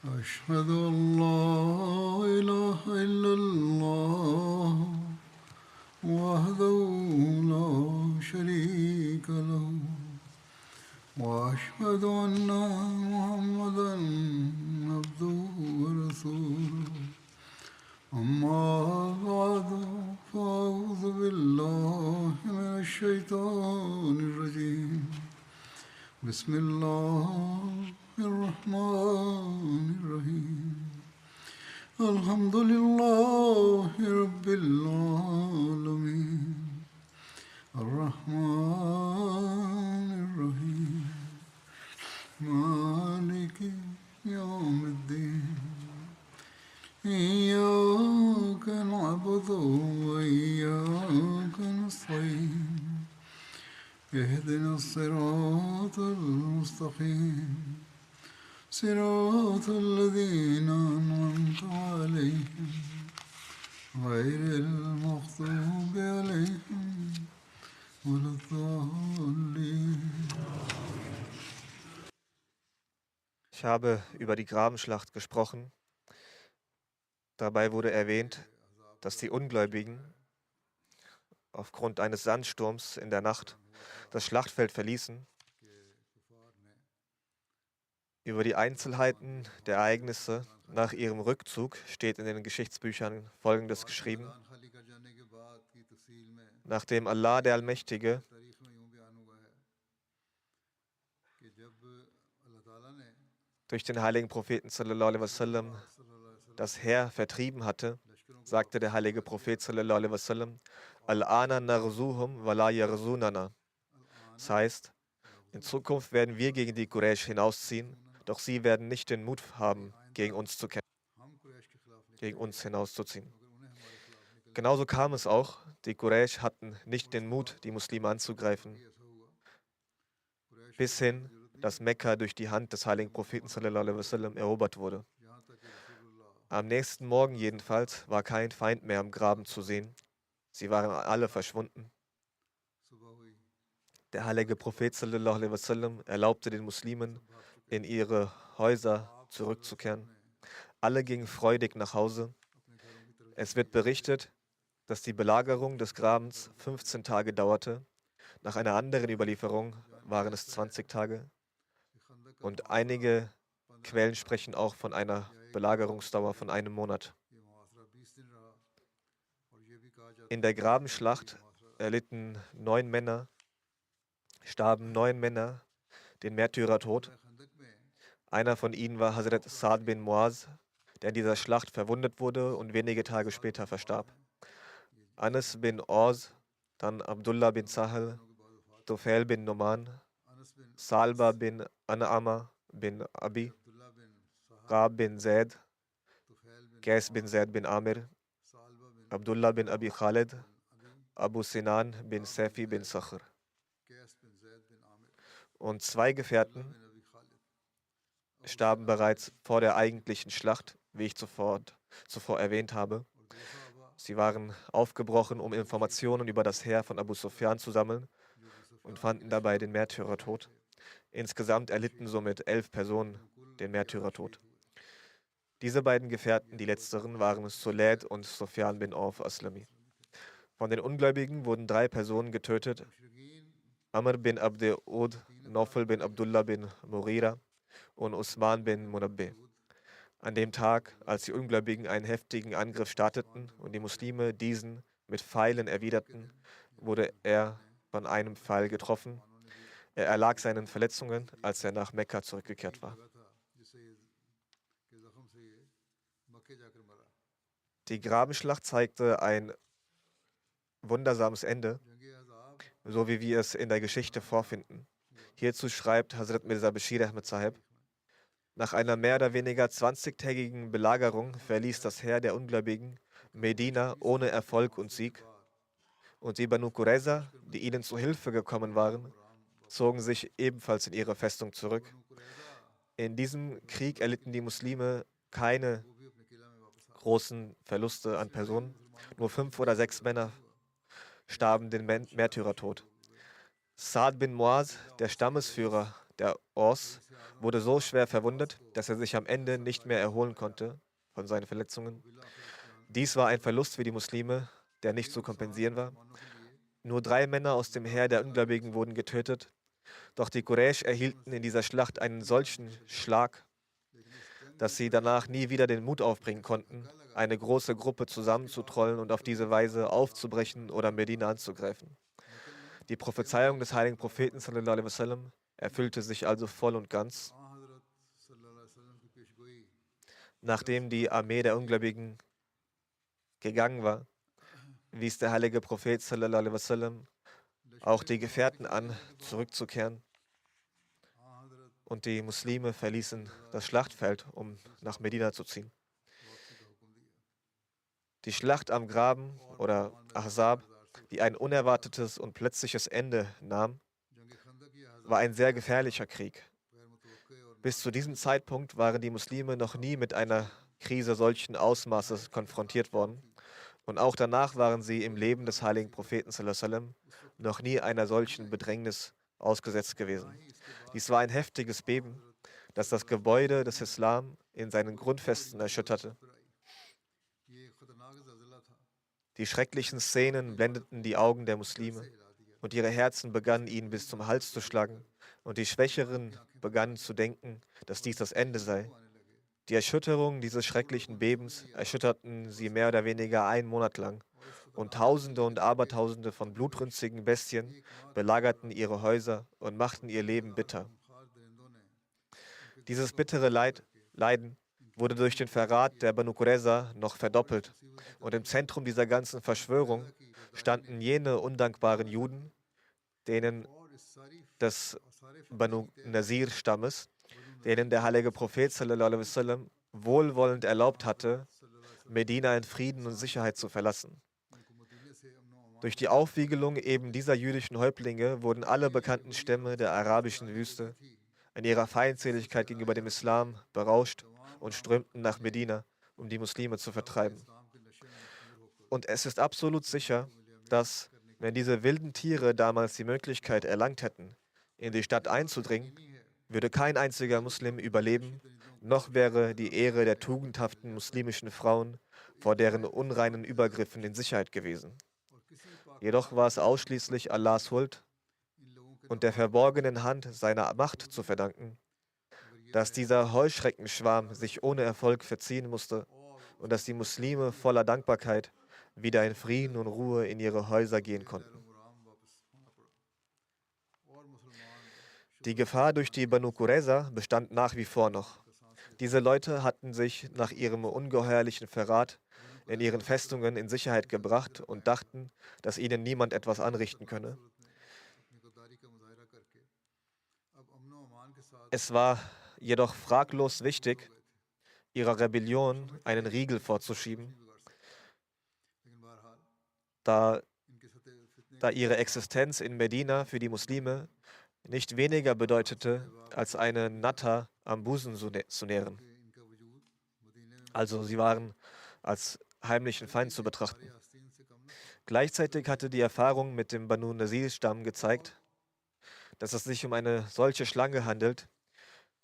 أشهد أن لا إله إلا الله وحده لا شريك له وأشهد أن محمدا عبده ورسوله أما بعد فأعوذ بالله من الشيطان الرجيم بسم الله الرحمن الرحيم الحمد لله رب العالمين الرحمن الرحيم مالك يوم الدين إياك نعبد وإياك نستعين اهدنا الصراط المستقيم صراط الذين أنعمت عليهم غير المغضوب عليهم ولا الضالين. Ich habe über die Grabenschlacht gesprochen. Dabei wurde erwähnt, dass die Ungläubigen aufgrund eines Sandsturms in der Nacht das Schlachtfeld verließen. Über die Einzelheiten der Ereignisse nach ihrem Rückzug steht in den Geschichtsbüchern Folgendes geschrieben. Nachdem Allah, der Allmächtige, durch den heiligen Propheten sallallahu alaihi wasallam das Heer vertrieben hatte, sagte der heilige Prophet sallallahu alaihi wasallam: Al-ana narzuhum wa la yarzunana. Das heißt, in Zukunft werden wir gegen die Quraysh hinausziehen, doch sie werden nicht den Mut haben, gegen uns zu kämpfen, gegen uns hinauszuziehen. Genauso kam es auch. Die Quraysh hatten nicht den Mut, die Muslime anzugreifen, bis hin, dass Mekka durch die Hand des heiligen Propheten sallallahu alaihi wasallam erobert wurde. Am nächsten Morgen jedenfalls war kein Feind mehr am Graben zu sehen. Sie waren alle verschwunden. Der heilige Prophet sallallahu alaihi wasallam erlaubte den Muslimen, in ihre Häuser zurückzukehren. Alle gingen freudig nach Hause. Es wird berichtet, dass die Belagerung des Grabens 15 Tage dauerte. Nach einer anderen Überlieferung waren es 20 Tage. Und einige Quellen sprechen auch von einer Belagerungsdauer von einem Monat. In der Grabenschlacht starben 9 Männer den Märtyrertod. Einer von ihnen war Hazrat Sa'd bin Muaz, der in dieser Schlacht verwundet wurde und wenige Tage später verstarb. Anas bin Aus, dann Abdullah bin Sahal, Tufail bin Numan, Salba bin An'ama bin Abi, Qab bin Zaid, Qais bin Zaid bin Amir, Abdullah bin Abi Khalid, Abu Sinan bin Safi bin Sakhr. Und 2 Gefährten starben bereits vor der eigentlichen Schlacht, wie ich zuvor erwähnt habe. Sie waren aufgebrochen, um Informationen über das Heer von Abu Sufyan zu sammeln und fanden dabei den Märtyrertod. Insgesamt erlitten somit 11 Personen den Märtyrertod. Diese beiden Gefährten, die letzteren, waren Sulayd und Sufyan bin Auf Aslami. Von den Ungläubigen wurden 3 Personen getötet: Amr bin Abd Ud, Nawfal bin Abdullah bin Mughira und Usman bin Munabbih. An dem Tag, als die Ungläubigen einen heftigen Angriff starteten und die Muslime diesen mit Pfeilen erwiderten, wurde er von einem Pfeil getroffen. Er erlag seinen Verletzungen, als er nach Mekka zurückgekehrt war. Die Grabenschlacht zeigte ein wundersames Ende, so wie wir es in der Geschichte vorfinden. Hierzu schreibt Hazrat Mirza Bashir Ahmad Sahib: Nach einer mehr oder weniger 20-tägigen Belagerung verließ das Heer der Ungläubigen Medina ohne Erfolg und Sieg. Und die Banu Qurayza, die ihnen zu Hilfe gekommen waren, zogen sich ebenfalls in ihre Festung zurück. In diesem Krieg erlitten die Muslime keine großen Verluste an Personen. Nur 5 oder 6 Männer starben den Märtyrertod. Sa'd bin Muaz, der Stammesführer der Ors, wurde so schwer verwundet, dass er sich am Ende nicht mehr erholen konnte von seinen Verletzungen. Dies war ein Verlust für die Muslime, der nicht zu kompensieren war. Nur 3 Männer aus dem Heer der Ungläubigen wurden getötet, doch die Quraysh erhielten in dieser Schlacht einen solchen Schlag, dass sie danach nie wieder den Mut aufbringen konnten, eine große Gruppe zusammenzutrollen und auf diese Weise aufzubrechen oder Medina anzugreifen. Die Prophezeiung des heiligen Propheten sallallahu alaihi wasallam erfüllte sich also voll und ganz. Nachdem die Armee der Ungläubigen gegangen war, wies der heilige Prophet sallallahu alaihi wasallam auch die Gefährten an, zurückzukehren. Und die Muslime verließen das Schlachtfeld, um nach Medina zu ziehen. Die Schlacht am Graben oder Ahzab, die ein unerwartetes und plötzliches Ende nahm, war ein sehr gefährlicher Krieg. Bis zu diesem Zeitpunkt waren die Muslime noch nie mit einer Krise solchen Ausmaßes konfrontiert worden. Und auch danach waren sie im Leben des heiligen Propheten sallallahu alaihi wasallam noch nie einer solchen Bedrängnis ausgesetzt gewesen. Dies war ein heftiges Beben, das das Gebäude des Islam in seinen Grundfesten erschütterte. Die schrecklichen Szenen blendeten die Augen der Muslime und ihre Herzen begannen ihnen bis zum Hals zu schlagen und die Schwächeren begannen zu denken, dass dies das Ende sei. Die Erschütterungen dieses schrecklichen Bebens erschütterten sie mehr oder weniger einen Monat lang und Tausende und Abertausende von blutrünstigen Bestien belagerten ihre Häuser und machten ihr Leben bitter. Dieses bittere Leiden wurde durch den Verrat der Banu Qurayza noch verdoppelt. Und im Zentrum dieser ganzen Verschwörung standen jene undankbaren Juden, denen des Banu Nazir-Stammes, denen der heilige Prophet sallallahu alaihi wasallam wohlwollend erlaubt hatte, Medina in Frieden und Sicherheit zu verlassen. Durch die Aufwiegelung eben dieser jüdischen Häuptlinge wurden alle bekannten Stämme der arabischen Wüste in ihrer Feindseligkeit gegenüber dem Islam berauscht und strömten nach Medina, um die Muslime zu vertreiben. Und es ist absolut sicher, dass, wenn diese wilden Tiere damals die Möglichkeit erlangt hätten, in die Stadt einzudringen, würde kein einziger Muslim überleben, noch wäre die Ehre der tugendhaften muslimischen Frauen vor deren unreinen Übergriffen in Sicherheit gewesen. Jedoch war es ausschließlich Allahs Schuld und der verborgenen Hand seiner Macht zu verdanken, dass dieser Heuschreckenschwarm sich ohne Erfolg verziehen musste und dass die Muslime voller Dankbarkeit wieder in Frieden und Ruhe in ihre Häuser gehen konnten. Die Gefahr durch die Banu Qurayza bestand nach wie vor noch. Diese Leute hatten sich nach ihrem ungeheuerlichen Verrat in ihren Festungen in Sicherheit gebracht und dachten, dass ihnen niemand etwas anrichten könne. Es war jedoch fraglos wichtig, ihrer Rebellion einen Riegel vorzuschieben, da ihre Existenz in Medina für die Muslime nicht weniger bedeutete, als eine Natter am Busen zu nähren. Also sie waren als heimlichen Feind zu betrachten. Gleichzeitig hatte die Erfahrung mit dem Banu Nazir-Stamm gezeigt, dass es sich um eine solche Schlange handelt,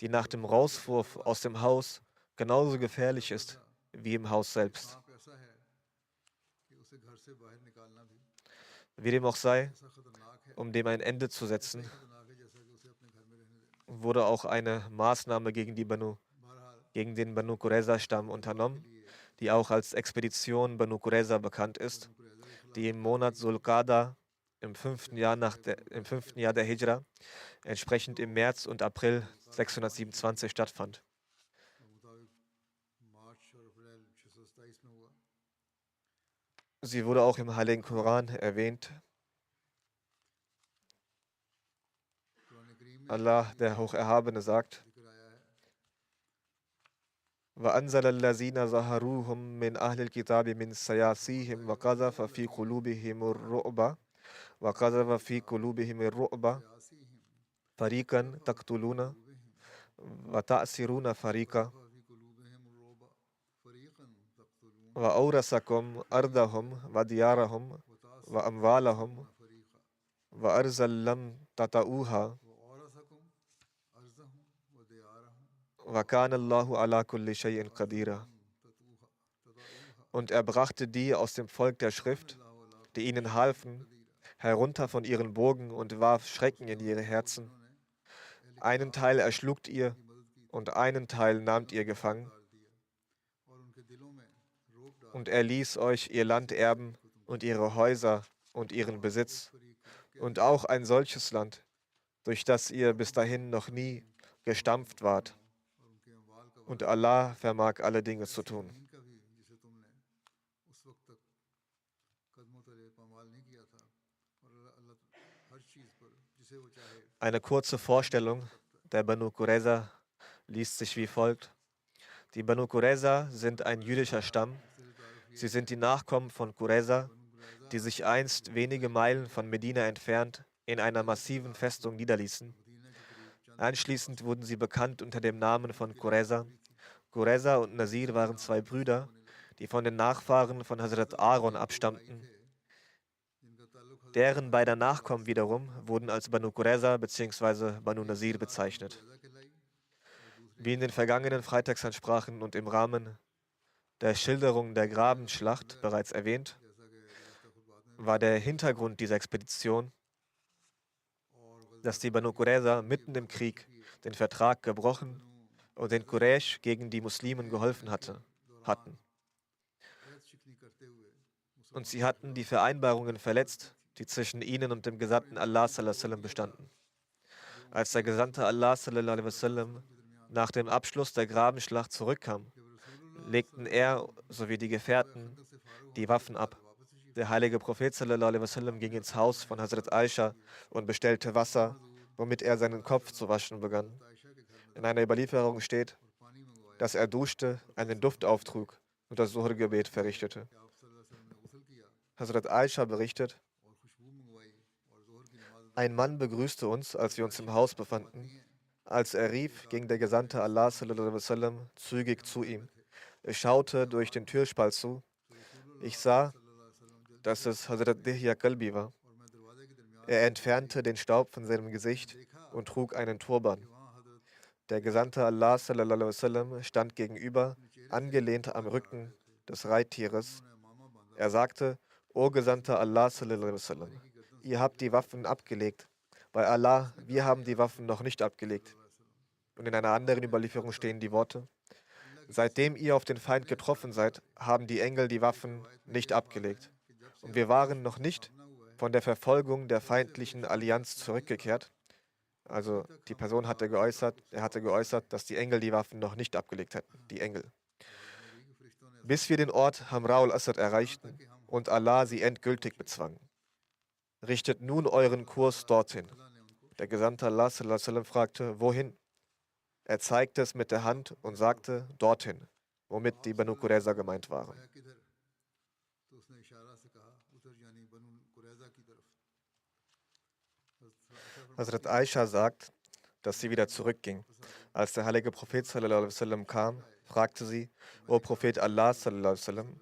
die nach dem Rauswurf aus dem Haus genauso gefährlich ist wie im Haus selbst. Wie dem auch sei, um dem ein Ende zu setzen, wurde auch eine Maßnahme gegen den Banu Qurayza-Stamm unternommen, die auch als Expedition Banu Qurayza bekannt ist, die im Monat Sulqada im 5. Jahr der Hijra, entsprechend im März und April 627 stattfand. Sie wurde auch im Heiligen Koran erwähnt. Allah, der Hocherhabene, sagt: وَأَنزَلَ الَّذِينَ ظَهَرُوهُم مِّنْ أَهْلِ الْكِتَابِ مِنْ سَيَاسِيهِمْ وَقَذَفَ فِي قُلُوبِهِمُ الرُّعْبَ فَرِيقًا تَقْتُلُونَ وَتَأْسِرُونَ فَرِيقًا وَأَوْرَثَكُمْ أَرْضَهُمْ وَدِيَارَهُمْ وَأَمْوَالَهُمْ وَأَرْضًا لَّمْ تَطَئُوهَا wa kana Allahu ala kulli shay'in qadira. Und er brachte die aus dem Volk der Schrift, die ihnen halfen, herunter von ihren Bogen und warf Schrecken in ihre Herzen. Einen Teil erschlugt ihr und einen Teil nahmt ihr gefangen. Und er ließ euch ihr Land erben und ihre Häuser und ihren Besitz und auch ein solches Land, durch das ihr bis dahin noch nie gestampft wart. Und Allah vermag alle Dinge zu tun. Eine kurze Vorstellung der Banu Qurayza liest sich wie folgt. Die Banu Qurayza sind ein jüdischer Stamm. Sie sind die Nachkommen von Qurayza, die sich einst wenige Meilen von Medina entfernt in einer massiven Festung niederließen. Anschließend wurden sie bekannt unter dem Namen von Qurayza. Qurayza und Nasir waren zwei Brüder, die von den Nachfahren von Hazrat Aaron abstammten. Deren beider Nachkommen wiederum wurden als Banu Qurayza bzw. Banu Nasir bezeichnet. Wie in den vergangenen Freitagsansprachen und im Rahmen der Schilderung der Grabenschlacht bereits erwähnt, war der Hintergrund dieser Expedition, dass die Banu Qurayza mitten im Krieg den Vertrag gebrochen und den Quraysh gegen die Muslimen geholfen hatten. Und sie hatten die Vereinbarungen verletzt, die zwischen ihnen und dem Gesandten Allah sallallahu alaihi wasallam bestanden. Als der Gesandte Allah sallallahu alaihi wasallam nach dem Abschluss der Grabenschlacht zurückkam, legten er sowie die Gefährten die Waffen ab. Der heilige Prophet sallallahu alaihi wasallam ging ins Haus von Hazrat Aisha und bestellte Wasser, womit er seinen Kopf zu waschen begann. In einer Überlieferung steht, dass er duschte, einen Duft auftrug und das Suhr-Gebet verrichtete. Hazrat Aisha berichtet, ein Mann begrüßte uns, als wir uns im Haus befanden. Als er rief, ging der Gesandte Allah sallallahu alaihi wasallam zügig zu ihm. Ich schaute durch den Türspalt zu. Ich sah, dass es Hazrat Dihya Kalbi war. Er entfernte den Staub von seinem Gesicht und trug einen Turban. Der Gesandte Allah sallallahu alaihi wasallam stand gegenüber, angelehnt am Rücken des Reittieres. Er sagte, O Gesandter Allah sallallahu alaihi wasallam, ihr habt die Waffen abgelegt. Bei Allah, wir haben die Waffen noch nicht abgelegt. Und in einer anderen Überlieferung stehen die Worte, seitdem ihr auf den Feind getroffen seid, haben die Engel die Waffen nicht abgelegt. Und wir waren noch nicht von der Verfolgung der feindlichen Allianz zurückgekehrt. Also die Person hatte geäußert, dass die Engel die Waffen noch nicht abgelegt hätten, die Engel. Bis wir den Ort Hamra al-Asad erreichten und Allah sie endgültig bezwang. Richtet nun euren Kurs dorthin. Der Gesandte Allah sallallahu alaihi wasallam fragte, wohin? Er zeigte es mit der Hand und sagte, dorthin, womit die Banu Qurayza gemeint waren. Hazrat Aisha sagt, dass sie wieder zurückging. Als der heilige Prophet sallallahu alaihi wasallam kam, fragte sie, O Prophet Allah sallallahu alaihi wasallam,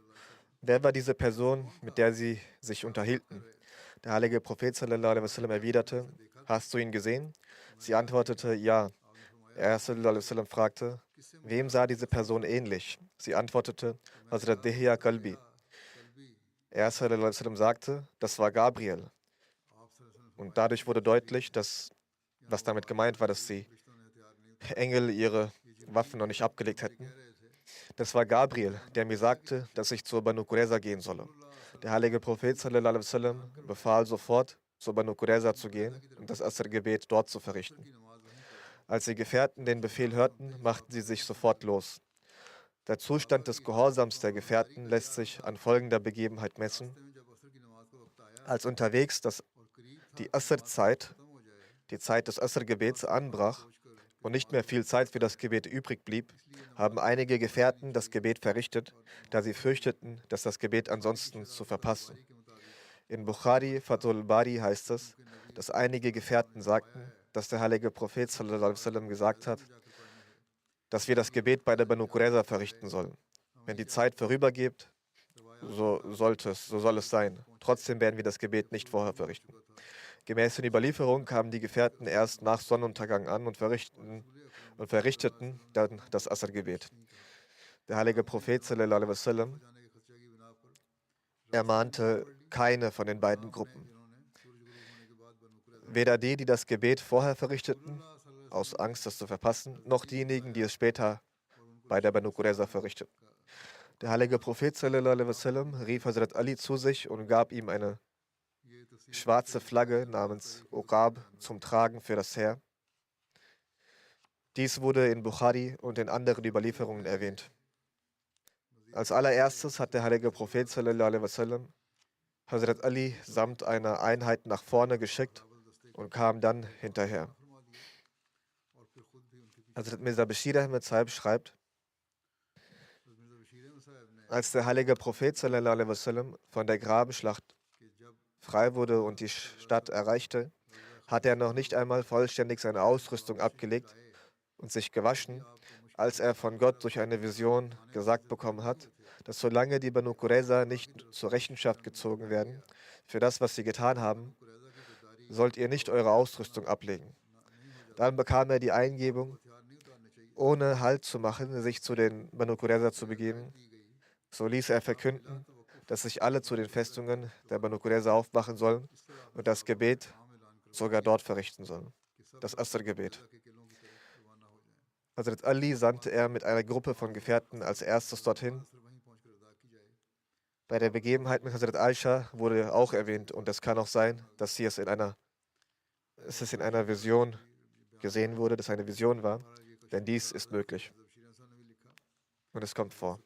wer war diese Person, mit der sie sich unterhielten? Der heilige Prophet sallallahu alaihi wasallam erwiderte, hast du ihn gesehen? Sie antwortete, ja. Er sallallahu alaihi wasallam fragte, wem sah diese Person ähnlich? Sie antwortete, Hazrat Dihya Kalbi. Er sallallahu alaihi wasallam sagte, das war Gabriel. Und dadurch wurde deutlich, dass, was damit gemeint war, dass die Engel ihre Waffen noch nicht abgelegt hätten. Das war Gabriel, der mir sagte, dass ich zur Banu Qurayza gehen solle. Der heilige Prophet sallallahu alaihi wasallam befahl sofort, zur Banu Qurayza zu gehen und das Asr-Gebet dort zu verrichten. Als die Gefährten den Befehl hörten, machten sie sich sofort los. Der Zustand des Gehorsams der Gefährten lässt sich an folgender Begebenheit messen. Als unterwegs die Asr-Zeit, die Zeit des Asr-Gebets anbrach und nicht mehr viel Zeit für das Gebet übrig blieb, haben einige Gefährten das Gebet verrichtet, da sie fürchteten, dass das Gebet ansonsten zu verpassen. In Bukhari Fathul Bari heißt es, dass einige Gefährten sagten, dass der heilige Prophet sallallahu alaihi wasallam gesagt hat, dass wir das Gebet bei der Banu Qurayza verrichten sollen. Wenn die Zeit vorübergeht, so soll es sein. Trotzdem werden wir das Gebet nicht vorher verrichten. Gemäß den Überlieferungen kamen die Gefährten erst nach Sonnenuntergang an und verrichteten und verrichteten dann das Asr-Gebet. Der heilige Prophet sallallahu alaihi wasallam ermahnte keine von den beiden Gruppen. Weder die das Gebet vorher verrichteten, aus Angst, das zu verpassen, noch diejenigen, die es später bei der Banu Qurayza verrichteten. Der heilige Prophet sallallahu alaihi wasallam rief Hazrat Ali zu sich und gab ihm eine schwarze Flagge namens Uqab zum Tragen für das Heer. Dies wurde in Bukhari und in anderen Überlieferungen erwähnt. Als allererstes hat der heilige Prophet sallallahu alaihi wasallam Hazrat Ali samt einer Einheit nach vorne geschickt und kam dann hinterher. Hazrat Mirza Bashir Ahmed Sahib schreibt, als der heilige Prophet sallallahu alaihi wasallam von der Grabenschlacht frei wurde und die Stadt erreichte, hatte er noch nicht einmal vollständig seine Ausrüstung abgelegt und sich gewaschen, als er von Gott durch eine Vision gesagt bekommen hat, dass solange die Banu Qurayza nicht zur Rechenschaft gezogen werden für das, was sie getan haben, sollt ihr nicht eure Ausrüstung ablegen. Dann bekam er die Eingebung, ohne Halt zu machen, sich zu den Banu Qurayza zu begeben. So ließ er verkünden, dass sich alle zu den Festungen der Banu Qurayza aufmachen sollen und das Gebet sogar dort verrichten sollen. Das Asr-Gebet. Hazrat Ali sandte er mit einer Gruppe von Gefährten als erstes dorthin. Bei der Begebenheit mit Hazrat Aisha wurde auch erwähnt, und es kann auch sein, dass es in einer Vision gesehen wurde, dass eine Vision war, denn dies ist möglich. Und es kommt vor.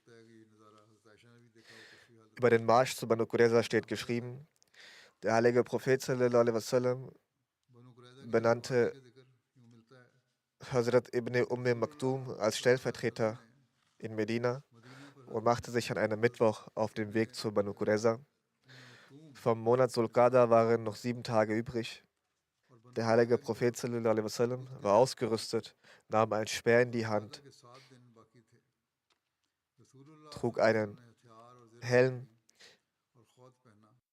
Über den Marsch zu Banu Qurayza steht geschrieben, der heilige Prophet sallallahu alaihi wasallam benannte Hazrat ibn Maktum als Stellvertreter in Medina und machte sich an einem Mittwoch auf den Weg zu Banu Qurayza. Vom Monat Sulqada waren noch 7 Tage übrig. Der heilige Prophet sallallahu alaihi wasallam war ausgerüstet, nahm ein Speer in die Hand, trug einen Helm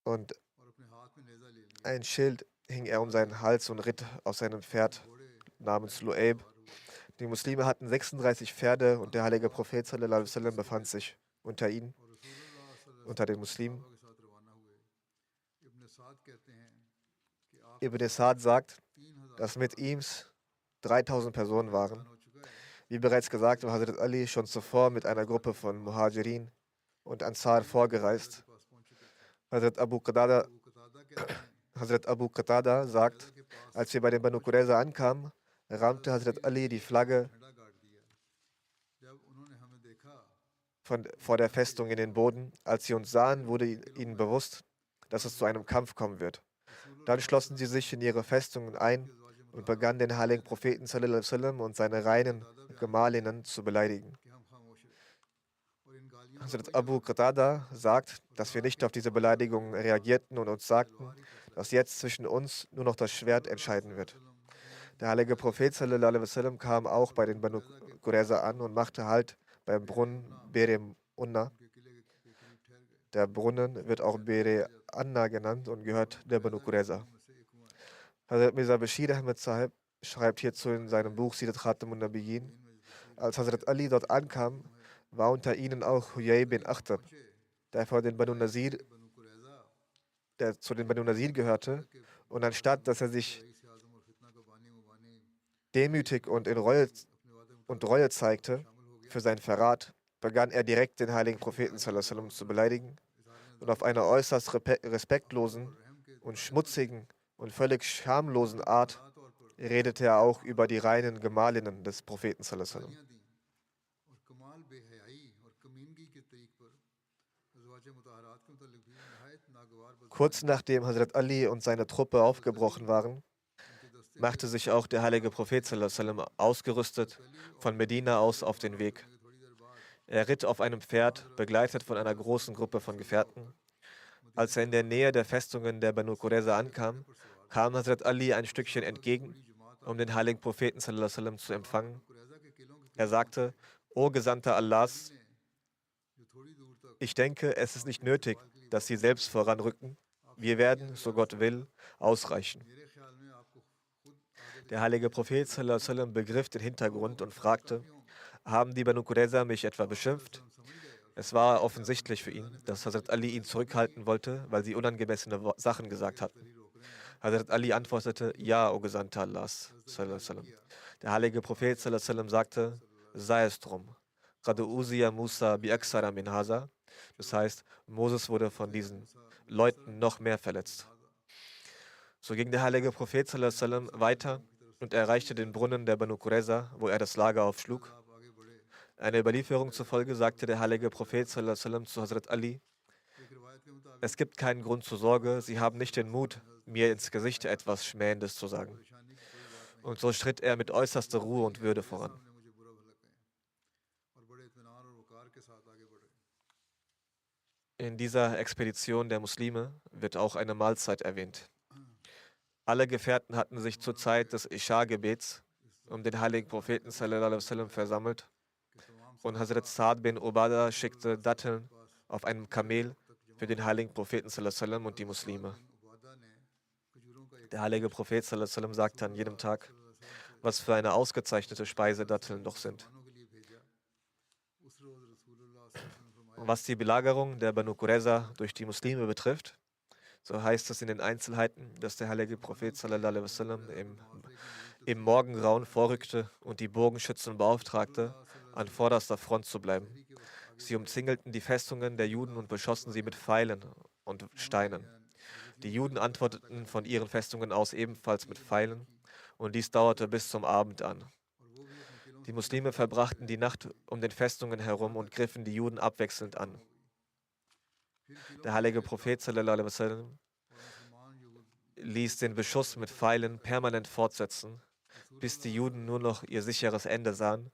und ein Schild hing er um seinen Hals und ritt auf seinem Pferd namens Lu'aib. Die Muslime hatten 36 Pferde und der heilige Prophet sallallahu alaihi wasallam befand sich unter ihnen, unter den Muslimen. Ibn Sa'd sagt, dass mit ihm 3000 Personen waren. Wie bereits gesagt, war Hazrat Ali schon zuvor mit einer Gruppe von Muhajirin und Ansar vorgereist. Hazrat Abu Qatada sagt, als wir bei den Banu Qurayza ankamen, rammte Hazrat Ali die Flagge vor der Festung in den Boden. Als sie uns sahen, wurde ihnen bewusst, dass es zu einem Kampf kommen wird. Dann schlossen sie sich in ihre Festungen ein und begannen den heiligen Propheten sallallahu alaihi wasallam und seine reinen Gemahlinnen zu beleidigen. Hazrat Abu Qatada sagt, dass wir nicht auf diese Beleidigungen reagierten und uns sagten, dass jetzt zwischen uns nur noch das Schwert entscheiden wird. Der heilige Prophet sallallahu alaihi wasallam kam auch bei den Banu Qurayza an und machte Halt beim Brunnen Bere Unna. Der Brunnen wird auch Bere Anna genannt und gehört der Banu Qurayza. Hazrat Mirza Bashir Ahmed Sahib schreibt hierzu in seinem Buch Sirat Khatamun Nabiyyin, als Hazrat Ali dort ankam, war unter ihnen auch Huyay bin Akhtab, der zu den Banu Nazir gehörte, und anstatt dass er sich demütig und in Reue zeigte für seinen Verrat, begann er direkt den heiligen Propheten sallallahu alaihi wasallam zu beleidigen und auf einer äußerst respektlosen und schmutzigen und völlig schamlosen Art redete er auch über die reinen Gemahlinnen des Propheten sallallahu alaihi wasallam. Kurz nachdem Hazrat Ali und seine Truppe aufgebrochen waren, machte sich auch der heilige Prophet sallallahu alaihi wasallam ausgerüstet von Medina aus auf den Weg. Er ritt auf einem Pferd, begleitet von einer großen Gruppe von Gefährten. Als er in der Nähe der Festungen der Banu Qurayza ankam, kam Hazrat Ali ein Stückchen entgegen, um den heiligen Propheten sallallahu alaihi wasallam zu empfangen. Er sagte: O Gesandter Allahs, ich denke, es ist nicht nötig, dass Sie selbst voranrücken. Wir werden, so Gott will, ausreichen. Der heilige Prophet sallallahu alaihi wasallam begriff den Hintergrund und fragte, haben die Banu Qurayza mich etwa beschimpft? Es war offensichtlich für ihn, dass Hazrat Ali ihn zurückhalten wollte, weil sie unangemessene Sachen gesagt hatten. Hazrat Ali antwortete, ja, o Gesandter Allahs, sallallahu alaihi wasallam. Der heilige Prophet sallallahu alaihi wasallam sagte, sei es drum. Qad uziya Musa bi aksara min haza. Das heißt, Moses wurde von diesen Leuten noch mehr verletzt. So ging der heilige Prophet sallallahu alaihi wasallam weiter und erreichte den Brunnen der Banu Qurayza, wo er das Lager aufschlug. Einer Überlieferung zufolge sagte der heilige Prophet sallallahu alaihi wasallam zu Hazrat Ali, es gibt keinen Grund zur Sorge, sie haben nicht den Mut, mir ins Gesicht etwas Schmähendes zu sagen. Und so schritt er mit äußerster Ruhe und Würde voran. In dieser Expedition der Muslime wird auch eine Mahlzeit erwähnt. Alle Gefährten hatten sich zur Zeit des Isha-Gebets um den heiligen Propheten sallallahu alaihi wasallam versammelt und Hazrat Sa'd bin Ubadah schickte Datteln auf einem Kamel für den heiligen Propheten sallallahu alaihi wasallam und die Muslime. Der heilige Prophet sallallahu alaihi wasallam sagte an jedem Tag, was für eine ausgezeichnete Speise Datteln doch sind. Und was die Belagerung der Banu Qurayza durch die Muslime betrifft, so heißt es in den Einzelheiten, dass der heilige Prophet sallallahu alaihi wasallam im Morgengrauen vorrückte und die Bogenschützen beauftragte, an vorderster Front zu bleiben. Sie umzingelten die Festungen der Juden und beschossen sie mit Pfeilen und Steinen. Die Juden antworteten von ihren Festungen aus ebenfalls mit Pfeilen und dies dauerte bis zum Abend an. Die Muslime verbrachten die Nacht um den Festungen herum und griffen die Juden abwechselnd an. Der heilige Prophet sallallahu alaihi wasallam ließ den Beschuss mit Pfeilen permanent fortsetzen, bis die Juden nur noch ihr sicheres Ende sahen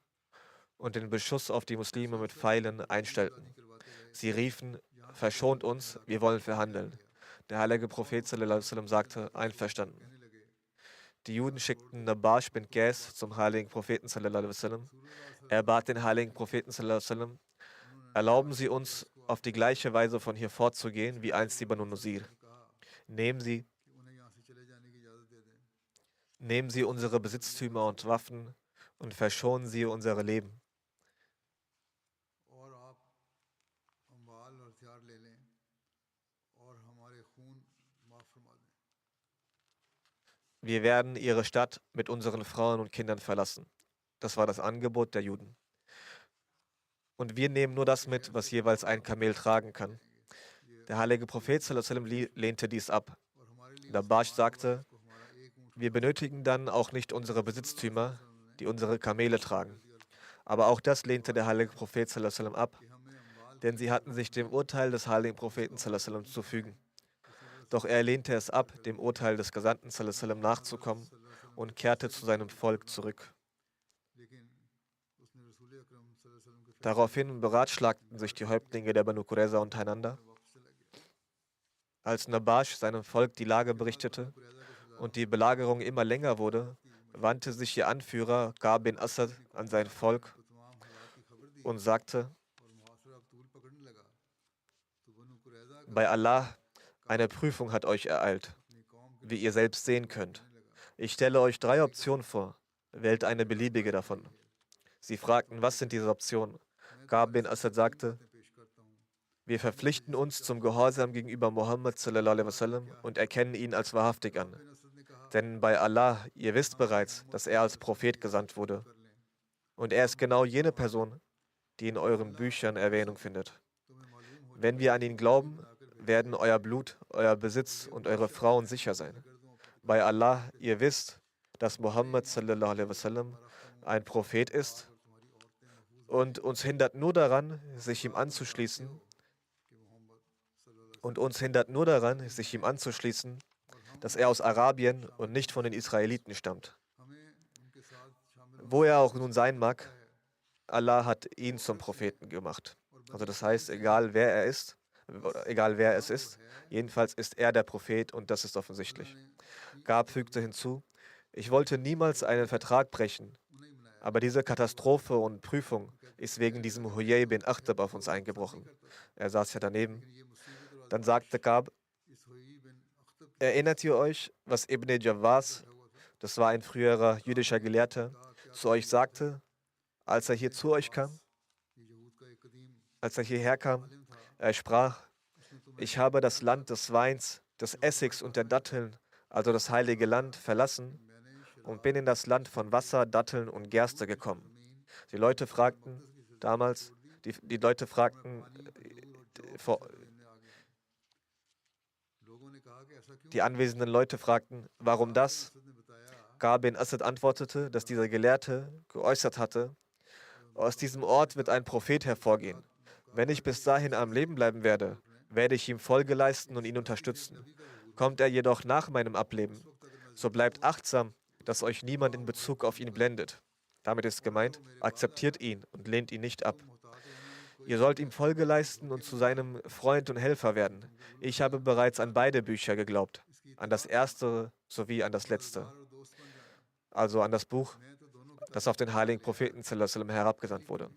und den Beschuss auf die Muslime mit Pfeilen einstellten. Sie riefen, verschont uns, wir wollen verhandeln. Der heilige Prophet sallallahu alaihi wasallam sagte, einverstanden. Die Juden schickten Nabash bin Qais zum heiligen Propheten sallallahu alaihi wasallam. Er bat den heiligen Propheten sallallahu alaihi wasallam, erlauben Sie uns, auf die gleiche Weise von hier fortzugehen, wie einst die Banu Nuzir. Nehmen Sie unsere Besitztümer und Waffen und verschonen Sie unsere Leben. Wir werden ihre Stadt mit unseren Frauen und Kindern verlassen. Das war das Angebot der Juden. Und wir nehmen nur das mit, was jeweils ein Kamel tragen kann. Der heilige Prophet sallallahu alaihi wasallam lehnte dies ab. Nabash sagte, wir benötigen dann auch nicht unsere Besitztümer, die unsere Kamele tragen. Aber auch das lehnte der heilige Prophet sallallahu alaihi wasallam ab, denn sie hatten sich dem Urteil des heiligen Propheten sallallahu alaihi wasallam zu fügen. Doch er lehnte es ab, dem Urteil des Gesandten sallallahu alaihi wasallam nachzukommen und kehrte zu seinem Volk zurück. Daraufhin beratschlagten sich die Häuptlinge der Banu Qurayza untereinander. Als Nabash seinem Volk die Lage berichtete und die Belagerung immer länger wurde, wandte sich ihr Anführer Gab bin Asad an sein Volk und sagte, bei Allah, eine Prüfung hat euch ereilt, wie ihr selbst sehen könnt. Ich stelle euch 3 Optionen vor, wählt eine beliebige davon. Sie fragten, was sind diese Optionen? Gab bin Asad sagte, wir verpflichten uns zum Gehorsam gegenüber Muhammad sallallahu alaihi wasallam und erkennen ihn als wahrhaftig an. Denn bei Allah, ihr wisst bereits, dass er als Prophet gesandt wurde. Und er ist genau jene Person, die in euren Büchern Erwähnung findet. Wenn wir an ihn glauben, werden euer Blut, euer Besitz und eure Frauen sicher sein. Bei Allah, ihr wisst, dass Muhammad sallallahu alaihi wasallam ein Prophet ist und uns hindert nur daran, sich ihm anzuschließen, dass er aus Arabien und nicht von den Israeliten stammt. Wo er auch nun sein mag, Allah hat ihn zum Propheten gemacht. Also das heißt, egal wer es ist, jedenfalls ist er der Prophet und das ist offensichtlich. Gab fügte hinzu, ich wollte niemals einen Vertrag brechen, aber diese Katastrophe und Prüfung ist wegen diesem Huyay bin Akhtab auf uns eingebrochen. Er saß ja daneben. Dann sagte Gab, erinnert ihr euch, was Ibn Jawaz das war ein früherer jüdischer Gelehrter, zu euch sagte, als er hier zu euch kam, als er hierher kam, er sprach, ich habe das Land des Weins, des Essigs und der Datteln, also das heilige Land, verlassen und bin in das Land von Wasser, Datteln und Gerste gekommen. Die Leute fragten damals, die Leute fragten, die anwesenden Leute fragten, warum das? Ka'b bin Asad antwortete, dass dieser Gelehrte geäußert hatte, aus diesem Ort wird ein Prophet hervorgehen. Wenn ich bis dahin am Leben bleiben werde, werde ich ihm Folge leisten und ihn unterstützen. Kommt er jedoch nach meinem Ableben, so bleibt achtsam, dass euch niemand in Bezug auf ihn blendet. Damit ist gemeint, akzeptiert ihn und lehnt ihn nicht ab. Ihr sollt ihm Folge leisten und zu seinem Freund und Helfer werden. Ich habe bereits an beide Bücher geglaubt, an das erste sowie an das letzte, also an das Buch, das auf den heiligen Propheten sallam, herabgesandt wurde.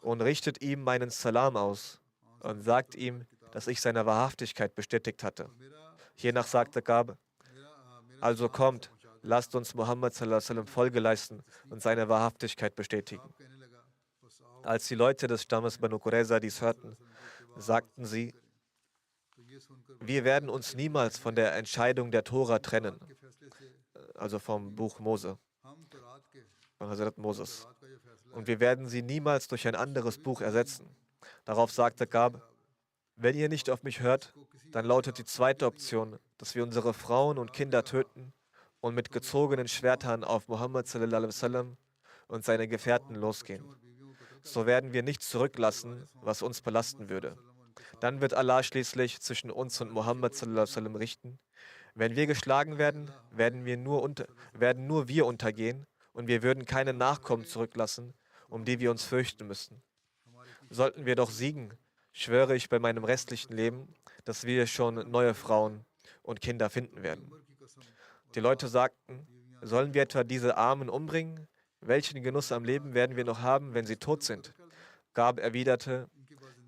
Und richtet ihm meinen Salam aus und sagt ihm, dass ich seine Wahrhaftigkeit bestätigt hatte. Hiernach sagte Ka'b, also kommt, lasst uns Muhammad sallam, Folge leisten und seine Wahrhaftigkeit bestätigen. Als die Leute des Stammes Banu Qurayza dies hörten, sagten sie, wir werden uns niemals von der Entscheidung der Tora trennen, also vom Buch Mose, von Hazrat Moses. Und wir werden sie niemals durch ein anderes Buch ersetzen. Darauf sagte Ka'b, wenn ihr nicht auf mich hört, dann lautet die zweite Option, dass wir unsere Frauen und Kinder töten und mit gezogenen Schwertern auf Muhammad sallallahu alaihi wasallam und seine Gefährten losgehen. So werden wir nichts zurücklassen, was uns belasten würde. Dann wird Allah schließlich zwischen uns und Muhammad sallallahu alaihi wasallam richten. Wenn wir geschlagen werden, werden nur wir untergehen und wir würden keine Nachkommen zurücklassen, um die wir uns fürchten müssten. Sollten wir doch siegen, schwöre ich bei meinem restlichen Leben, dass wir schon neue Frauen und Kinder finden werden. Die Leute sagten, sollen wir etwa diese Armen umbringen? Welchen Genuss am Leben werden wir noch haben, wenn sie tot sind? Ka'b erwiderte,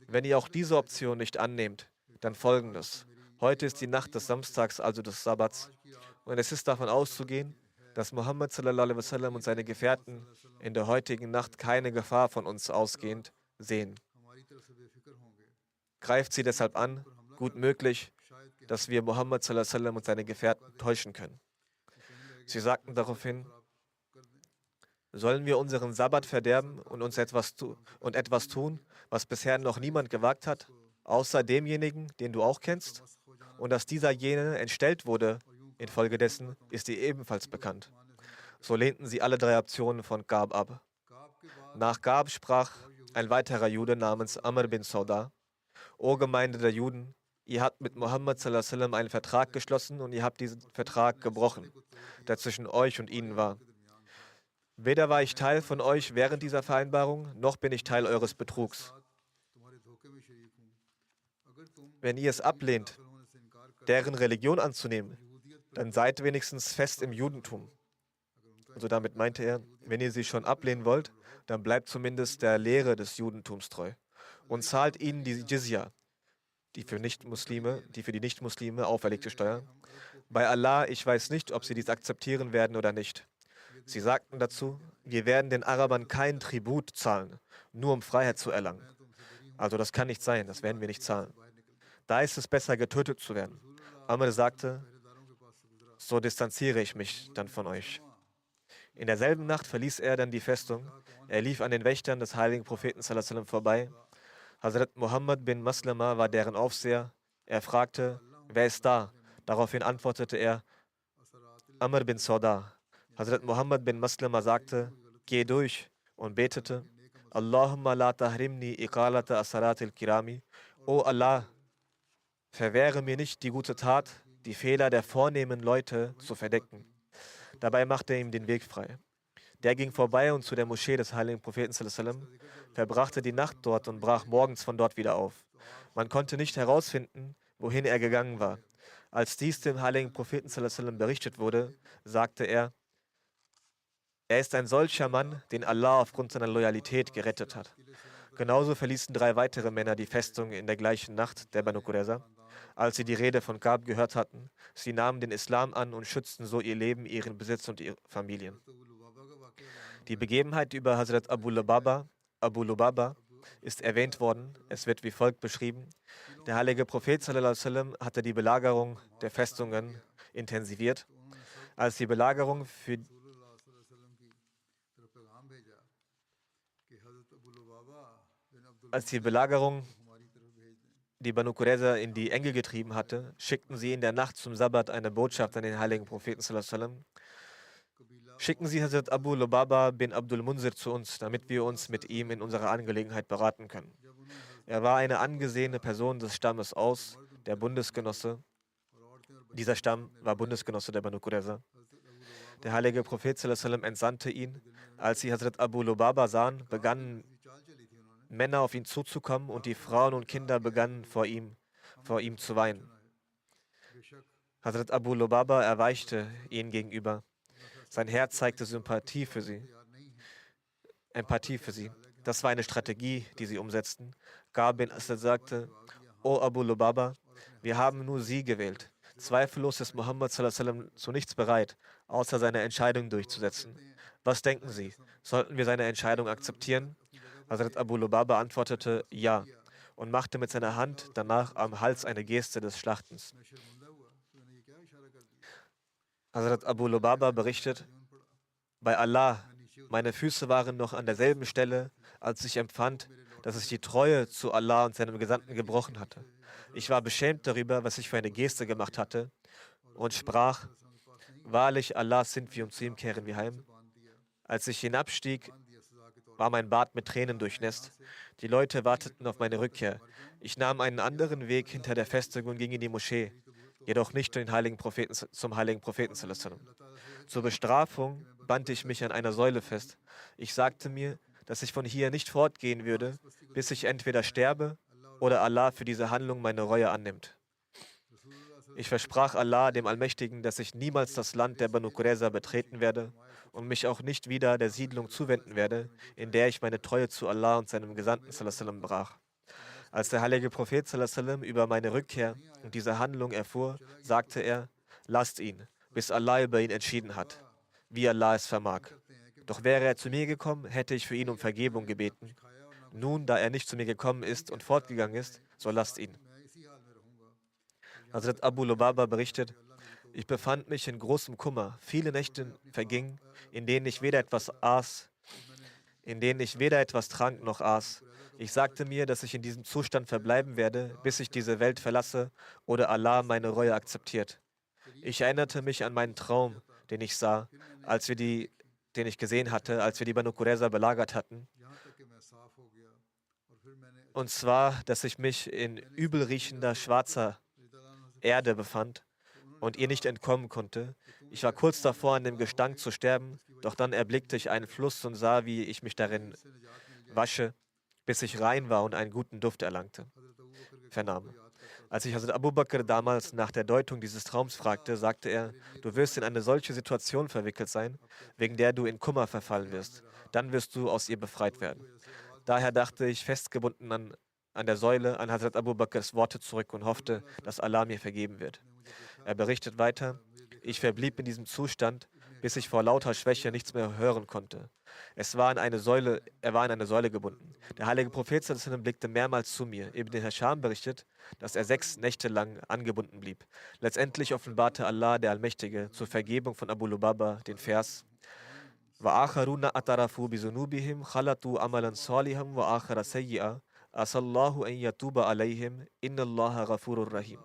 wenn ihr auch diese Option nicht annehmt, dann folgendes. Heute ist die Nacht des Samstags, also des Sabbats, und es ist davon auszugehen, dass Muhammad sallallahu alaihi wasallam und seine Gefährten in der heutigen Nacht keine Gefahr von uns ausgehend sehen. Greift sie deshalb an, gut möglich, dass wir Muhammad sallallahu alaihi wasallam und seine Gefährten täuschen können. Sie sagten daraufhin, sollen wir unseren Sabbat verderben und etwas tun, was bisher noch niemand gewagt hat, außer demjenigen, den du auch kennst? Und dass dieser jene entstellt wurde, infolgedessen ist dir ebenfalls bekannt. So lehnten sie alle drei Optionen von Ka'b ab. Nach Ka'b sprach ein weiterer Jude namens Amr bin Sauda, O Gemeinde der Juden, ihr habt mit Muhammad sallallahu alaihi wasallam einen Vertrag geschlossen und ihr habt diesen Vertrag gebrochen, der zwischen euch und ihnen war. Weder war ich Teil von euch während dieser Vereinbarung, noch bin ich Teil eures Betrugs. Wenn ihr es ablehnt, deren Religion anzunehmen, dann seid wenigstens fest im Judentum. Also damit meinte er, wenn ihr sie schon ablehnen wollt, dann bleibt zumindest der Lehre des Judentums treu und zahlt ihnen die Jizya, die für die Nichtmuslime auferlegte Steuer. Bei Allah, ich weiß nicht, ob sie dies akzeptieren werden oder nicht. Sie sagten dazu, wir werden den Arabern keinen Tribut zahlen, nur um Freiheit zu erlangen. Also das kann nicht sein, das werden wir nicht zahlen. Da ist es besser, getötet zu werden. Amr sagte, so distanziere ich mich dann von euch. In derselben Nacht verließ er dann die Festung. Er lief an den Wächtern des heiligen Propheten sallallahu alaihi wasallam vorbei. Hazrat Muhammad bin Maslama war deren Aufseher. Er fragte, wer ist da? Daraufhin antwortete er, Amr bin Sauda. Hazrat Muhammad bin Maslama sagte, geh durch und betete, Allahumma la tahrimni iqalata asaratil kirami. O Allah, verwehre mir nicht die gute Tat, die Fehler der vornehmen Leute zu verdecken. Dabei machte er ihm den Weg frei. Der ging vorbei und zu der Moschee des heiligen Propheten sallallahu alaihi wasallam, verbrachte die Nacht dort und brach morgens von dort wieder auf. Man konnte nicht herausfinden, wohin er gegangen war. Als dies dem heiligen Propheten sallallahu alaihi wasallam berichtet wurde, sagte er ist ein solcher Mann, den Allah aufgrund seiner Loyalität gerettet hat. Genauso verließen 3 weitere Männer die Festung in der gleichen Nacht der Banu Qurayza, als sie die Rede von Ka'b gehört hatten. Sie nahmen den Islam an und schützten so ihr Leben, ihren Besitz und ihre Familien. Die Begebenheit über Hazrat Abu Lubaba ist erwähnt worden. Es wird wie folgt beschrieben. Der heilige Prophet sallallahu alaihi wasallam hatte die Belagerung der Festungen intensiviert. Als die Belagerung die Banu Qurayza in die Enge getrieben hatte, schickten sie in der Nacht zum Sabbat eine Botschaft an den heiligen Propheten sallallahu alaihi wasallam. Schicken Sie Hazrat Abu Lubaba bin Abdul Munzir zu uns, damit wir uns mit ihm in unserer Angelegenheit beraten können. Er war eine angesehene Person des Stammes aus, der Bundesgenosse. Dieser Stamm war Bundesgenosse der Banu Qurayza. Der heilige Prophet sallallahu alaihi wasallam entsandte ihn. Als sie Hazrat Abu Lubaba sahen, begannen Männer auf ihn zuzukommen und die Frauen und Kinder begannen vor ihm zu weinen. Hazrat Abu Lubaba erweichte ihnen gegenüber. Sein Herz zeigte Empathie für sie. Das war eine Strategie, die sie umsetzten. Ka'b bin Asad sagte: O Abu Lubaba, wir haben nur Sie gewählt. Zweifellos ist Muhammad sallallahu alaihi wasallam zu nichts bereit, außer seine Entscheidung durchzusetzen. Was denken Sie? Sollten wir seine Entscheidung akzeptieren? Hazrat Abu Lubaba antwortete ja und machte mit seiner Hand danach am Hals eine Geste des Schlachtens. Hazrat Abu Lubaba berichtet: Bei Allah, meine Füße waren noch an derselben Stelle, als ich empfand, dass ich die Treue zu Allah und seinem Gesandten gebrochen hatte. Ich war beschämt darüber, was ich für eine Geste gemacht hatte und sprach: Wahrlich, Allah sind wir und zu ihm kehren wir heim. Als ich hinabstieg, war mein Bart mit Tränen durchnässt. Die Leute warteten auf meine Rückkehr. Ich nahm einen anderen Weg hinter der Festung und ging in die Moschee, jedoch nicht zum heiligen Propheten sallallahu alaihi wasallam. Zur Bestrafung band ich mich an einer Säule fest. Ich sagte mir, dass ich von hier nicht fortgehen würde, bis ich entweder sterbe oder Allah für diese Handlung meine Reue annimmt. Ich versprach Allah, dem Allmächtigen, dass ich niemals das Land der Banu Qurayza betreten werde und mich auch nicht wieder der Siedlung zuwenden werde, in der ich meine Treue zu Allah und seinem Gesandten sallallahu alaihi wasallam brach. Als der heilige Prophet sallallahu alaihi wasallam über meine Rückkehr und diese Handlung erfuhr, sagte er: Lasst ihn, bis Allah über ihn entschieden hat, wie Allah es vermag. Doch wäre er zu mir gekommen, hätte ich für ihn um Vergebung gebeten. Nun, da er nicht zu mir gekommen ist und fortgegangen ist, so lasst ihn. Hazrat Abu Lubaba berichtet: Ich befand mich in großem Kummer. Viele Nächte vergingen, in denen ich weder etwas trank noch aß. Ich sagte mir, dass ich in diesem Zustand verbleiben werde, bis ich diese Welt verlasse oder Allah meine Reue akzeptiert. Ich erinnerte mich an meinen Traum, den ich gesehen hatte, als wir die Banu Qurayza belagert hatten. Und zwar, dass ich mich in übelriechender, schwarzer Erde befand und ihr nicht entkommen konnte. Ich war kurz davor, an dem Gestank zu sterben, doch dann erblickte ich einen Fluss und sah, wie ich mich darin wasche, bis ich rein war und einen guten Duft vernahm. Als ich Hazrat Abu Bakr damals nach der Deutung dieses Traums fragte, sagte er: Du wirst in eine solche Situation verwickelt sein, wegen der du in Kummer verfallen wirst. Dann wirst du aus ihr befreit werden. Daher dachte ich, festgebunden an der Säule, an Hazrat Abu Bakrs Worte zurück und hoffte, dass Allah mir vergeben wird. Er berichtet weiter: Ich verblieb in diesem Zustand, bis ich vor lauter Schwäche nichts mehr hören konnte. Er war in eine Säule gebunden. Der heilige Prophet sallallahu alaihi wasallam blickte mehrmals zu mir. Ibn Hisham berichtet, dass er 6 Nächte lang angebunden blieb. Letztendlich offenbarte Allah, der Allmächtige, zur Vergebung von Abu Lubaba den Vers: وَآخَرُونَ أَتَرَفُوا بِذُنُوبِهِمْ خَلَطُوا عَمَلًا صَالِحًا وَآخَرَ سَيِّئًا عَسَى اللَّهُ أَن يَتُوبَ عَلَيْهِمْ إِنَّ اللَّهَ غَفُورٌ رَحِيمٌ.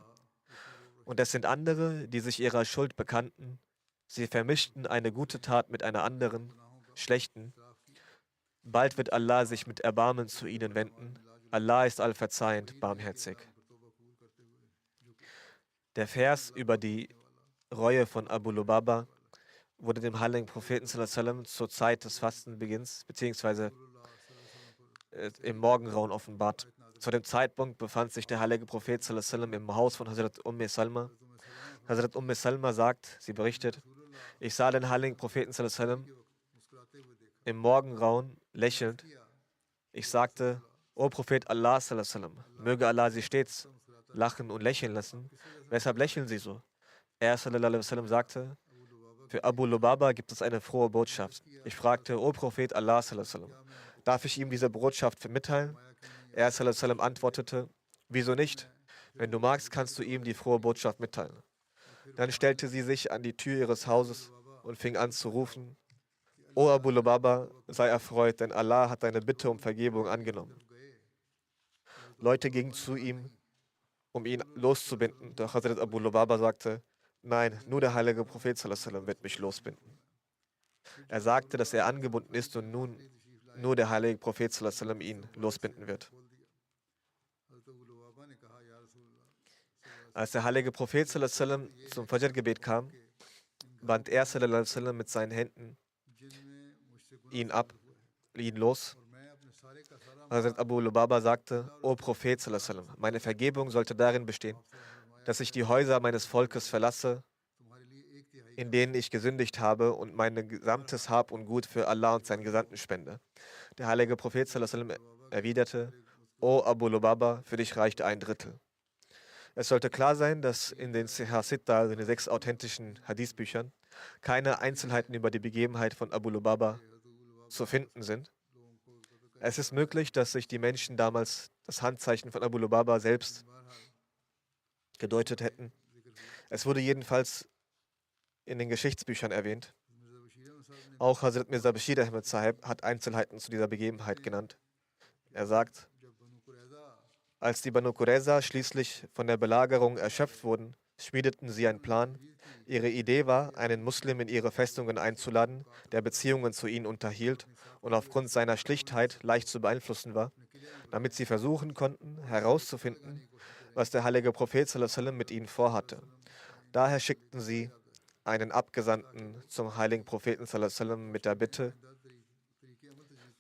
Und es sind andere, die sich ihrer Schuld bekannten. Sie vermischten eine gute Tat mit einer anderen, schlechten. Bald wird Allah sich mit Erbarmen zu ihnen wenden. Allah ist allverzeihend, barmherzig. Der Vers über die Reue von Abu Lubaba wurde dem heiligen Propheten sallallahu alaihi wasallam zur Zeit des Fastenbeginns bzw. Im Morgengrauen offenbart. Zu dem Zeitpunkt befand sich der heilige Prophet sallallahu alaihi wasallam im Haus von Hazrat Salma. Hazrat Salma sagt, sie berichtet: Ich sah den heiligen Propheten sallallahu alaihi wasallam im Morgengrauen lächelnd. Ich sagte: O Prophet Allah, sallallahu alaihi wasallam, möge Allah sie stets lachen und lächeln lassen. Weshalb lächeln sie so? Er sallallahu alaihi wasallam sagte, für Abu Lubaba gibt es eine frohe Botschaft. Ich fragte, O Prophet Allah, sallallahu alaihi wasallam, darf ich ihm diese Botschaft mitteilen? Er sallallahu alaihi wasallam antwortete, wieso nicht? Wenn du magst, kannst du ihm die frohe Botschaft mitteilen. Dann stellte sie sich an die Tür ihres Hauses und fing an zu rufen, O Abu Lubaba, sei erfreut, denn Allah hat deine Bitte um Vergebung angenommen. Leute gingen zu ihm, um ihn loszubinden, doch Hazrat Abu Lubaba sagte, nein, nur der heilige Prophet sallallahu alaihi wasallam wird mich losbinden. Er sagte, dass er angebunden ist und nun nur der heilige Prophet sallallahu alaihi wasallam ihn losbinden wird. Als der heilige Prophet sallallahu alaihi wasallam zum Fajr-Gebet kam, band er sallallahu alaihi wasallam mit seinen Händen ihn los. Hazrat Abu Lubaba sagte, O Prophet sallallahu alaihi wasallam, meine Vergebung sollte darin bestehen, dass ich die Häuser meines Volkes verlasse, in denen ich gesündigt habe und mein gesamtes Hab und Gut für Allah und seinen Gesandten spende. Der heilige Prophet sallallahu alaihi wasallam erwiderte, O Abu Lubaba, für dich reicht ein Drittel. Es sollte klar sein, dass in den Sihah Sitta, also in den 6 authentischen Hadith-Büchern, keine Einzelheiten über die Begebenheit von Abu Lubaba zu finden sind. Es ist möglich, dass sich die Menschen damals das Handzeichen von Abu Lubaba selbst gedeutet hätten. Es wurde jedenfalls in den Geschichtsbüchern erwähnt. Auch Hazrat Mirza Bashir Ahmed Sahib hat Einzelheiten zu dieser Begebenheit genannt. Er sagt, als die Banu Qurayza schließlich von der Belagerung erschöpft wurden, schmiedeten sie einen Plan. Ihre Idee war, einen Muslim in ihre Festungen einzuladen, der Beziehungen zu ihnen unterhielt und aufgrund seiner Schlichtheit leicht zu beeinflussen war, damit sie versuchen konnten, herauszufinden, was der heilige Prophet sallallahu alaihi wasallam mit ihnen vorhatte. Daher schickten sie einen Abgesandten zum heiligen Propheten sallallahu alaihi wasallam mit der Bitte,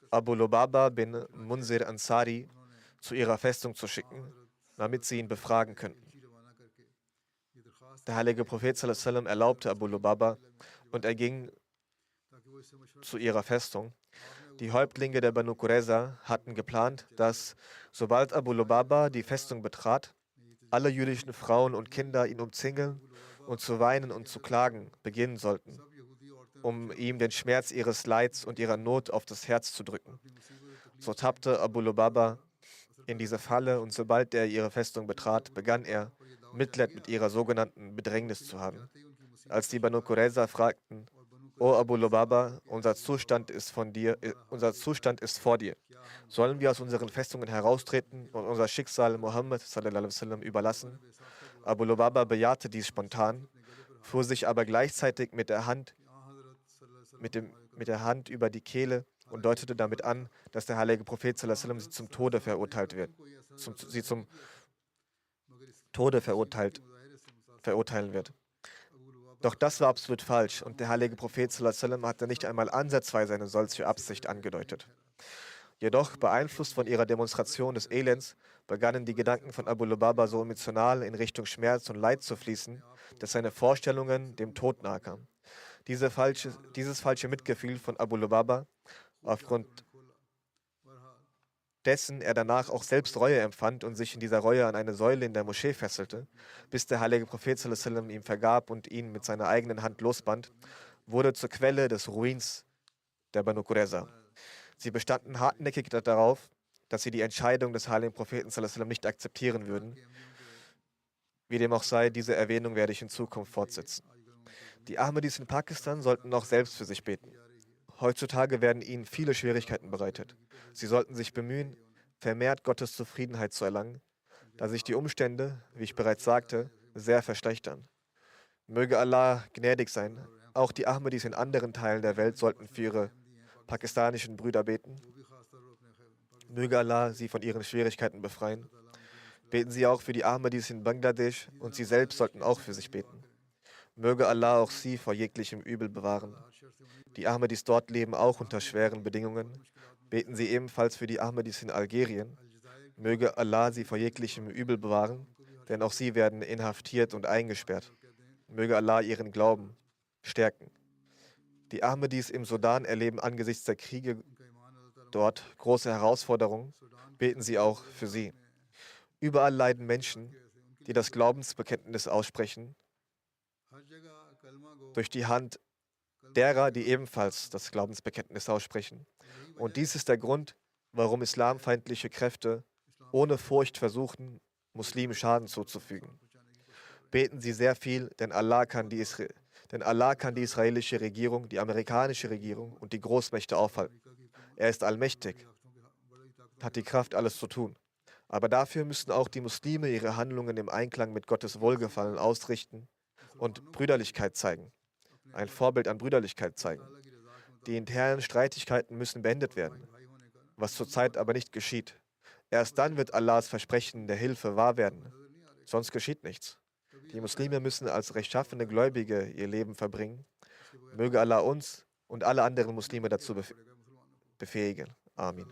Abu Lubaba bin Munzir Ansari zu ihrer Festung zu schicken, damit sie ihn befragen könnten. Der heilige Prophet sallallahu alaihi wasallam erlaubte Abu Lubaba und er ging zu ihrer Festung. Die Häuptlinge der Banu Qurayza hatten geplant, dass, sobald Abu Lubaba die Festung betrat, alle jüdischen Frauen und Kinder ihn umzingeln und zu weinen und zu klagen beginnen sollten, um ihm den Schmerz ihres Leids und ihrer Not auf das Herz zu drücken. So tappte Abu Lubaba in diese Falle und sobald er ihre Festung betrat, begann er, Mitleid mit ihrer sogenannten Bedrängnis zu haben. Als die Banu Qurayza fragten, O Abu Lubaba, unser Zustand ist vor dir. Sollen wir aus unseren Festungen heraustreten und unser Schicksal Muhammad sallallahu alaihi wasallam überlassen? Abu Lubaba bejahte dies spontan, fuhr sich aber gleichzeitig mit der Hand über die Kehle und deutete damit an, dass der heilige Prophet sallallahu alaihi wasallam sie zum Tode verurteilen wird. Doch das war absolut falsch und der heilige Prophet sallallahu alaihi wasallam hatte nicht einmal ansatzweise eine solche Absicht angedeutet. Jedoch, beeinflusst von ihrer Demonstration des Elends, begannen die Gedanken von Abu Lubaba so emotional in Richtung Schmerz und Leid zu fließen, dass seine Vorstellungen dem Tod nahe kamen. Dieses falsche Mitgefühl von Abu Lubaba, aufgrund dessen er danach auch selbst Reue empfand und sich in dieser Reue an eine Säule in der Moschee fesselte, bis der heilige Prophet sallallahu alaihi wasallam ihm vergab und ihn mit seiner eigenen Hand losband, wurde zur Quelle des Ruins der Banu Qurayza. Sie bestanden hartnäckig darauf, dass sie die Entscheidung des heiligen Propheten sallallahu alaihi wasallam nicht akzeptieren würden. Wie dem auch sei, diese Erwähnung werde ich in Zukunft fortsetzen. Die Ahmadis in Pakistan sollten noch selbst für sich beten. Heutzutage werden ihnen viele Schwierigkeiten bereitet. Sie sollten sich bemühen, vermehrt Gottes Zufriedenheit zu erlangen, da sich die Umstände, wie ich bereits sagte, sehr verschlechtern. Möge Allah gnädig sein. Auch die Ahmadis in anderen Teilen der Welt sollten für ihre pakistanischen Brüder beten. Möge Allah sie von ihren Schwierigkeiten befreien. Beten Sie auch für die Ahmadis in Bangladesch und Sie selbst sollten auch für sich beten. Möge Allah auch sie vor jeglichem Übel bewahren. Die Ahmadis dort leben auch unter schweren Bedingungen. Beten Sie ebenfalls für die Ahmadis in Algerien. Möge Allah sie vor jeglichem Übel bewahren, denn auch sie werden inhaftiert und eingesperrt. Möge Allah ihren Glauben stärken. Die Ahmadis im Sudan erleben angesichts der Kriege dort große Herausforderungen. Beten Sie auch für sie. Überall leiden Menschen, die das Glaubensbekenntnis aussprechen, durch die Hand derer, die ebenfalls das Glaubensbekenntnis aussprechen. Und dies ist der Grund, warum islamfeindliche Kräfte ohne Furcht versuchen, Muslimen Schaden zuzufügen. Beten Sie sehr viel, denn Allah kann die israelische Regierung, die amerikanische Regierung und die Großmächte aufhalten. Er ist allmächtig, hat die Kraft, alles zu tun. Aber dafür müssen auch die Muslime ihre Handlungen im Einklang mit Gottes Wohlgefallen ausrichten und Brüderlichkeit zeigen. Ein Vorbild an Brüderlichkeit zeigen. Die internen Streitigkeiten müssen beendet werden, was zurzeit aber nicht geschieht. Erst dann wird Allahs Versprechen der Hilfe wahr werden. Sonst geschieht nichts. Die Muslime müssen als rechtschaffene Gläubige ihr Leben verbringen. Möge Allah uns und alle anderen Muslime dazu befähigen. Amin.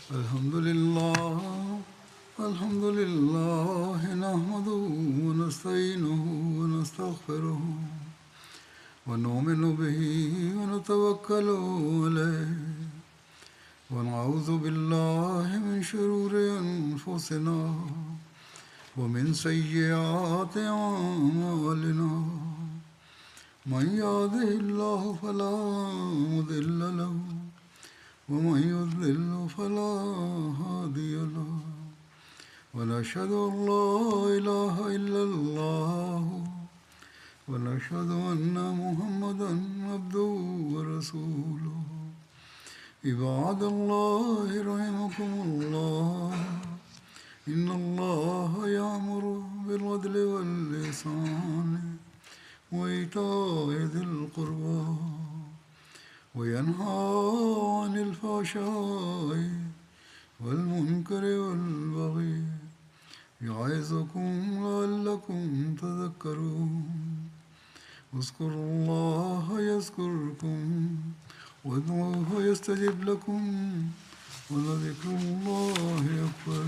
الحمد لله نحمده ونستعينه ونستغفره ونؤمن به ونتوكل عليه ونعوذ بالله من شرور أنفسنا ومن سيئات أعمالنا من يهده الله فلا مضل له ومن يضلل فلا هادي له ونشهد أن لا إله إلا الله ونشهد أن محمدا عبده ورسوله عباد الله رحمكم الله إن الله يأمر بالعدل والإحسان وإيتاء ذي القربى وينهى عن الفحشاء والمنكر والبغي يعظكم لعلكم تذكرون اذكروا الله يذكركم وادعوه يستجب لكم ولذكر الله أكبر